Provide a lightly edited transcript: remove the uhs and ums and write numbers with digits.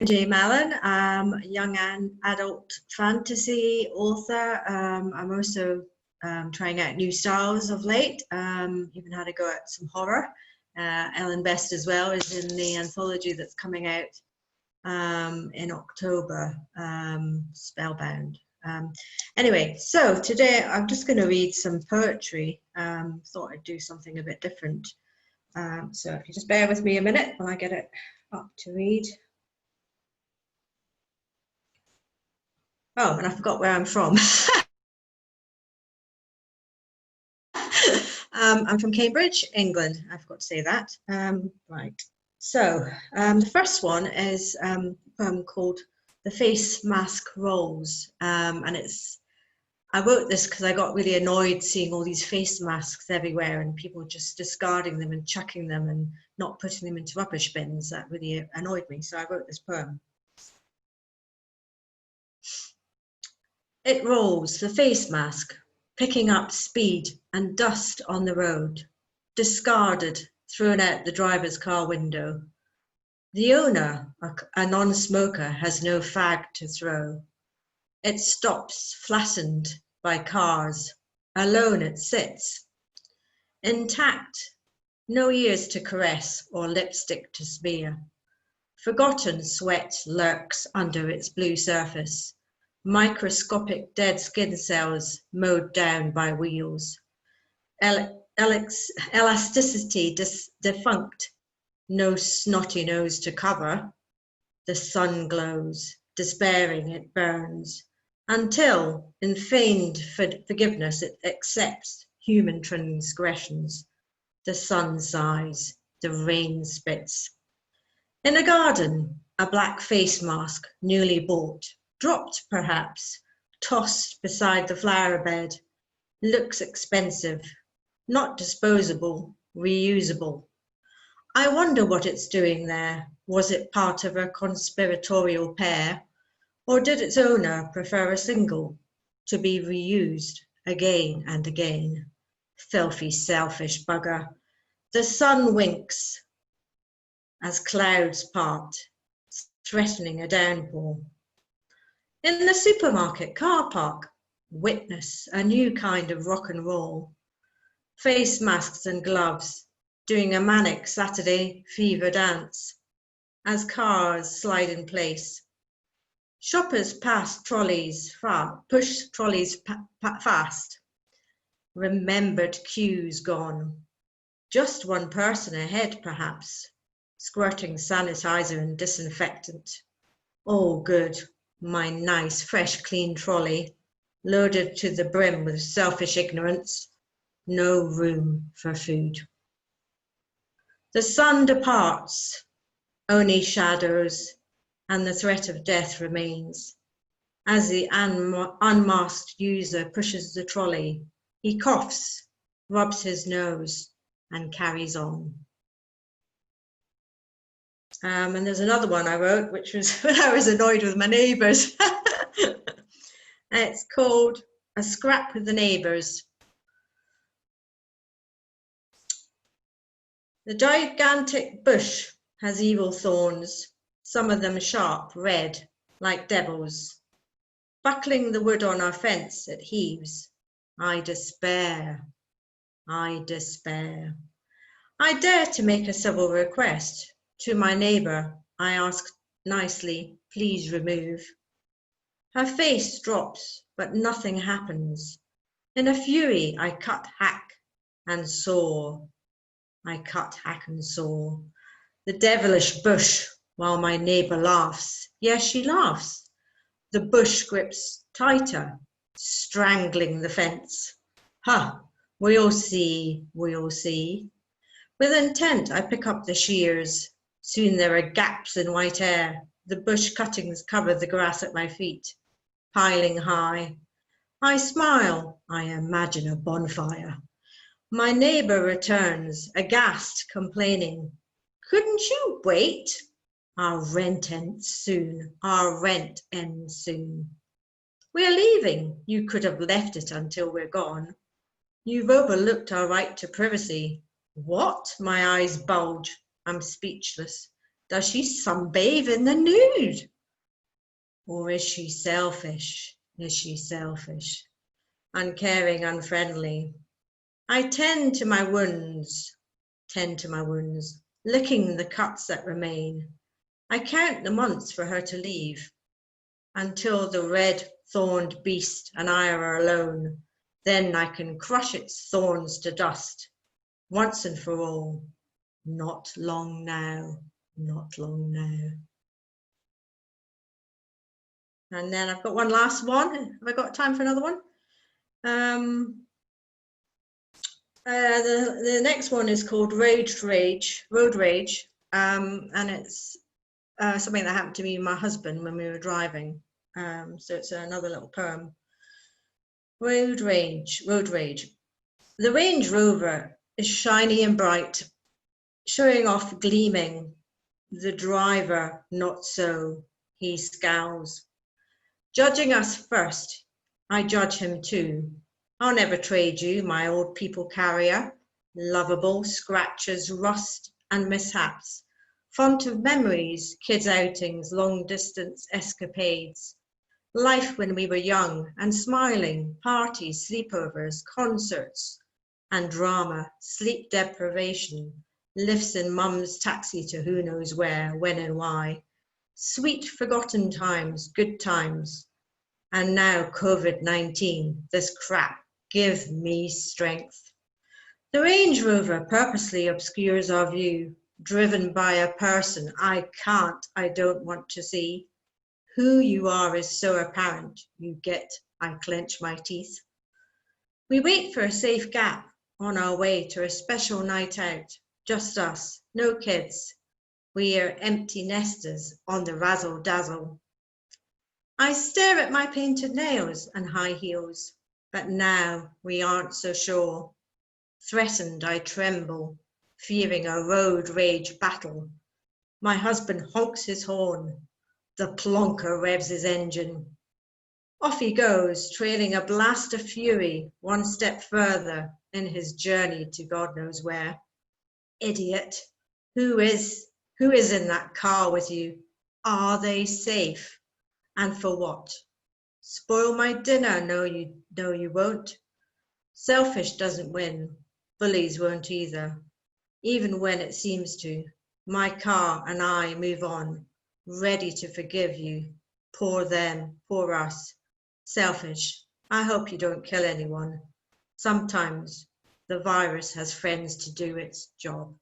MJ Mallon. I'm a young and adult fantasy author. I'm also trying out new styles of late. Even had a go at some horror. Ellen Best as well is in the anthology that's coming out in October, Spellbound. Anyway, so today I'm just going to read some poetry. Thought I'd do something a bit different. So if you just bear with me a minute while I get it up to read. Oh, and I forgot where I'm from. I'm from Cambridge, England. I forgot to say that. Right. So the first one is a poem called "The Face Mask Rolls," and I wrote this because I got really annoyed seeing all these face masks everywhere and people just discarding them and chucking them and not putting them into rubbish bins. That really annoyed me. So I wrote this poem. It rolls, the face mask, picking up speed and dust on the road, discarded, thrown out the driver's car window. The owner, a non-smoker, has no fag to throw. It stops, flattened by cars. Alone it sits. Intact, no ears to caress or lipstick to smear. Forgotten sweat lurks under its blue surface. Microscopic dead skin cells mowed down by wheels. Elasticity defunct, no snotty nose to cover. The sun glows, despairing it burns, until, in feigned forgiveness, it accepts human transgressions. The sun sighs, the rain spits. In a garden, a black face mask, newly bought, dropped perhaps, tossed beside the flower bed, looks expensive, not disposable, reusable. I wonder what it's doing there. Was it part of a conspiratorial pair, or did its owner prefer a single to be reused again and again? Filthy, selfish bugger. The sun winks as clouds part, threatening a downpour. In the supermarket car park, witness a new kind of rock and roll. Face masks and gloves, doing a manic Saturday fever dance as cars slide in place. Shoppers pass trolleys, push trolleys fast. Remembered queues gone. Just one person ahead, perhaps, squirting sanitizer and disinfectant. Oh, good. My nice, fresh, clean trolley, loaded to the brim with selfish ignorance, no room for food. The sun departs, only shadows, and the threat of death remains. As the unmasked user pushes the trolley, he coughs, rubs his nose, and carries on. And there's another one I wrote, which was when I was annoyed with my neighbours. It's called A Scrap with the Neighbours. The gigantic bush has evil thorns, some of them sharp, red, like devils. Buckling the wood on our fence, it heaves. I despair. I despair. I dare to make a civil request. To my neighbour, I ask nicely, please remove. Her face drops, but nothing happens. In a fury, I cut, hack, and saw. I cut, hack, and saw. The devilish bush, while my neighbour laughs. Yes, she laughs. The bush grips tighter, strangling the fence. Ha! We'll see, we'll see. With intent, I pick up the shears. Soon there are gaps in white air. The bush cuttings cover the grass at my feet, piling high. I smile. I imagine a bonfire. My neighbour returns, aghast, complaining. Couldn't you wait? Our rent ends soon. Our rent ends soon. We're leaving. You could have left it until we're gone. You've overlooked our right to privacy. What? My eyes bulge. I'm speechless. Does she sunbathe in the nude? Or is she selfish? Is she selfish? Uncaring, unfriendly. I tend to my wounds, licking the cuts that remain. I count the months for her to leave, until the red-thorned beast and I are alone. Then I can crush its thorns to dust, once and for all. Not long now, not long now. And then I've got one last one. Have I got time for another one? The next one is called Road Rage, and it's something that happened to me and my husband when we were driving. So it's another little poem. Road Rage. The Range Rover is shiny and bright, showing off gleaming. The driver, not so, he scowls. Judging us first, I judge him too. I'll never trade you, my old people carrier. Lovable scratches, rust and mishaps. Font of memories, kids' outings, long distance escapades. Life when we were young and smiling, parties, sleepovers, concerts and drama, sleep deprivation, lifts in mum's taxi to who knows where, when and why. Sweet forgotten times, good times. And now COVID-19, this crap, give me strength. The Range Rover purposely obscures our view, driven by a person I don't want to see. Who you are is so apparent, you get, I clench my teeth. We wait for a safe gap on our way to a special night out, just us, no kids. We are empty nesters on the razzle-dazzle. I stare at my painted nails and high heels, but now we aren't so sure. Threatened, I tremble, fearing a road rage battle. My husband honks his horn. The plonker revs his engine. Off he goes, trailing a blast of fury, one step further in his journey to God knows where. Idiot, who is in that car with you? Are they safe? And for what? Spoil my dinner? No, you won't. Selfish doesn't win. Bullies won't either. Even when it seems to. My car and I move on, ready to forgive you. Poor them, poor us. Selfish. I hope you don't kill anyone. Sometimes the virus has friends to do its job.